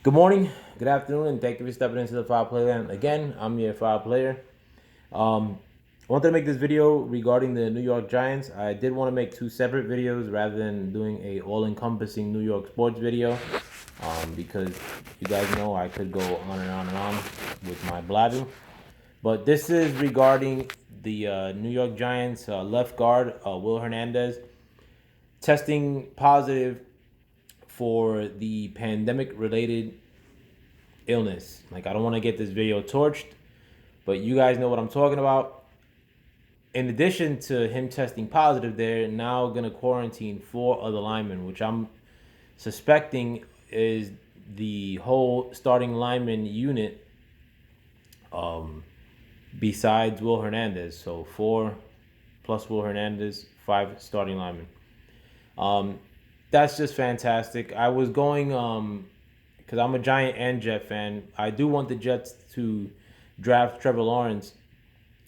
Good morning, good afternoon, and thank you for stepping into the File Playland. Again, I'm your File Player. I wanted to make this video regarding the New York Giants. I did want to make two separate videos rather than doing a all-encompassing New York sports video, because you guys know I could go on and on and on with my blabbing. But this is regarding the New York Giants left guard, Will Hernandez, testing positive for the pandemic related illness. Like, I don't want to get this video torched, but you guys know what I'm talking about. In addition to him testing positive, they're now going to quarantine four other linemen, which I'm suspecting is the whole starting lineman unit, besides Will Hernandez. So four plus Will Hernandez, five starting linemen. Um, that's just fantastic. I was going because I'm a Giant and Jet fan. I do want the Jets to draft Trevor Lawrence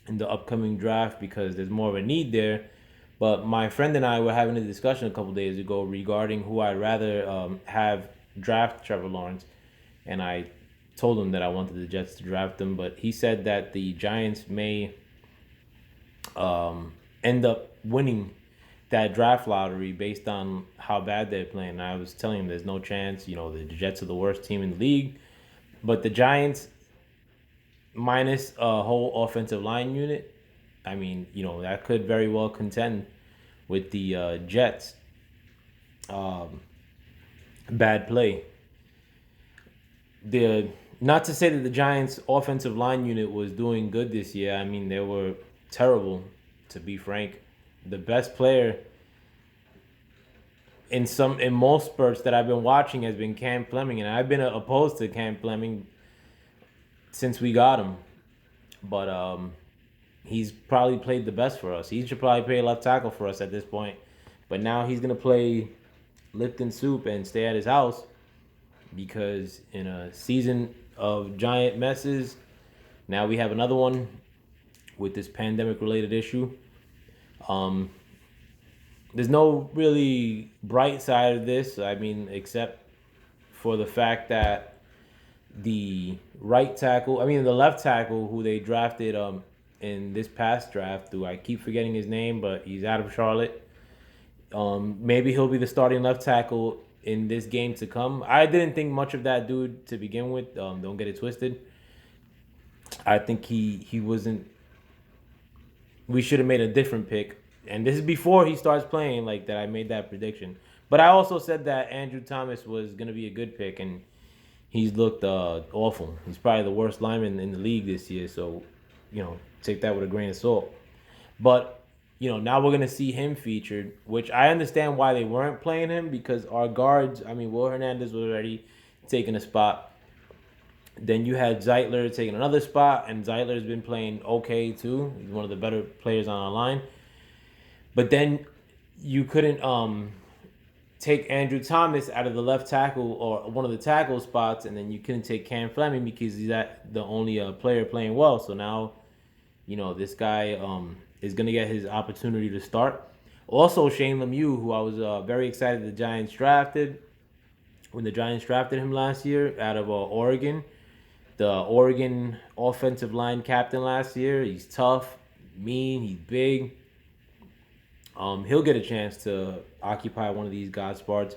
in the upcoming draft because there's more of a need there. But my friend and I were having a discussion a couple days ago regarding who I'd rather have draft Trevor Lawrence, and I told him that I wanted the Jets to draft him, but he said that the Giants may end up winning that draft lottery based on how bad they're playing. And I was telling him there's no chance. You know, the Jets are the worst team in the league, but the Giants, minus a whole offensive line unit, I mean, you know, that could very well contend with the Jets. Um, Bad play. The Not to say that the Giants' offensive line unit was doing good this year. I mean, they were terrible, to be frank. The best player in most spurts that I've been watching has been Cam Fleming, and I've been opposed to Cam Fleming since we got him. But he's probably played the best for us. He should probably play left tackle for us at this point. But now he's gonna play Lipton soup and stay at his house because in a season of giant messes, now we have another one with this pandemic related issue. Um, there's no really bright side of this. I mean, except for the fact that the left tackle who they drafted in this past draft, who I keep forgetting his name, but he's out of Charlotte. Maybe he'll be the starting left tackle in this game to come. I didn't think much of that dude to begin with. Don't get it twisted. I think he wasn't. We should have made a different pick, and this is before he starts playing like that. I made that prediction, but I also said that Andrew Thomas was gonna be a good pick, and he's looked awful. He's probably the worst lineman in the league this year. So, you know, take that with a grain of salt. But, you know, now we're gonna see him featured, which I understand why they weren't playing him because our guards. I mean, Will Hernandez was already taking a spot. Then you had Zeitler taking another spot, and Zeitler's been playing okay too. He's one of the better players on our line. But then you couldn't take Andrew Thomas out of the left tackle or one of the tackle spots, and then you couldn't take Cam Fleming because he's the only player playing well. So now, you know, this guy is going to get his opportunity to start. Also, Shane Lemieux, who I was very excited the Giants drafted when the Giants drafted him last year out of Oregon. The Oregon offensive line captain last year. He's tough, mean, he's big. He'll get a chance to occupy one of these God spots,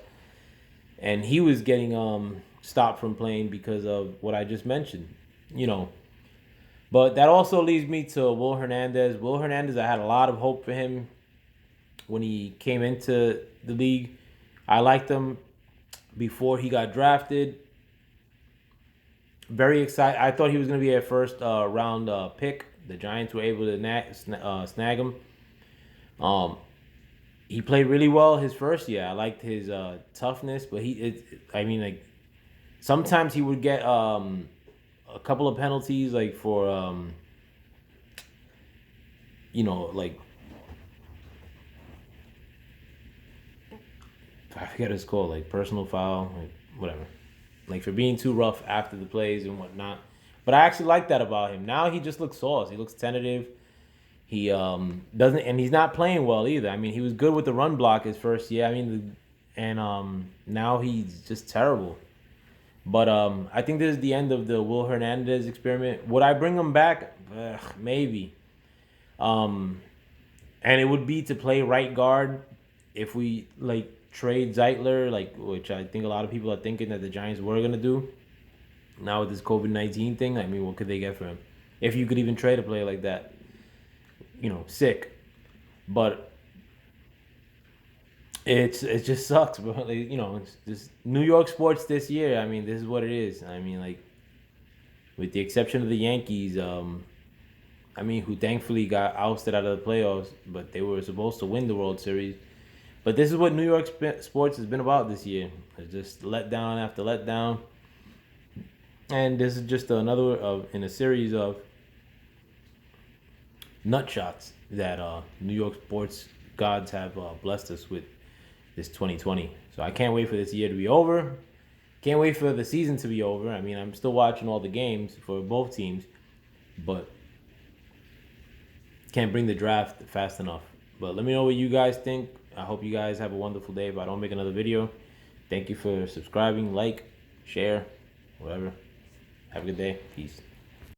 and he was getting stopped from playing because of what I just mentioned. You know, but that also leads me to Will Hernandez. Will Hernandez, I had a lot of hope for him when he came into the league. I liked him before he got drafted. Very excited. I thought he was going to be a first round pick. The Giants were able to snag him. Um, he played really well his first year. I liked his toughness, but I mean, like sometimes he would get a couple of penalties, like for you know, like I forget what it's called, like personal foul, like whatever, like for being too rough after the plays and whatnot. But I actually like that about him. Now he just looks sauce. He looks tentative. He doesn't, and he's not playing well either. I mean, he was good with the run block his first year. I mean, and now he's just terrible. But I think this is the end of the Will Hernandez experiment. Would I bring him back? Maybe. Um, and it would be to play right guard if we like trade Zeitler, like which I think a lot of people are thinking that the Giants were gonna do. Now with this COVID-19 thing, I mean, what could they get for him? If you could even trade a player like that, sick. But it just sucks, bro. Like, it's just New York sports this year. I mean, this is what it is. I mean, like with the exception of the Yankees, I mean, who thankfully got ousted out of the playoffs, but they were supposed to win the World Series. But this is what New York sports has been about this year. It's just letdown after letdown, and this is just another of in a series of nut shots that New York sports gods have blessed us with this 2020. So I can't wait for this year to be over. Can't wait for the season to be over. I mean, I'm still watching all the games for both teams, but can't bring the draft fast enough. But let me know what you guys think. I hope you guys have a wonderful day. If I don't make another video, thank you for subscribing, like, share, whatever. Have a good day. Peace.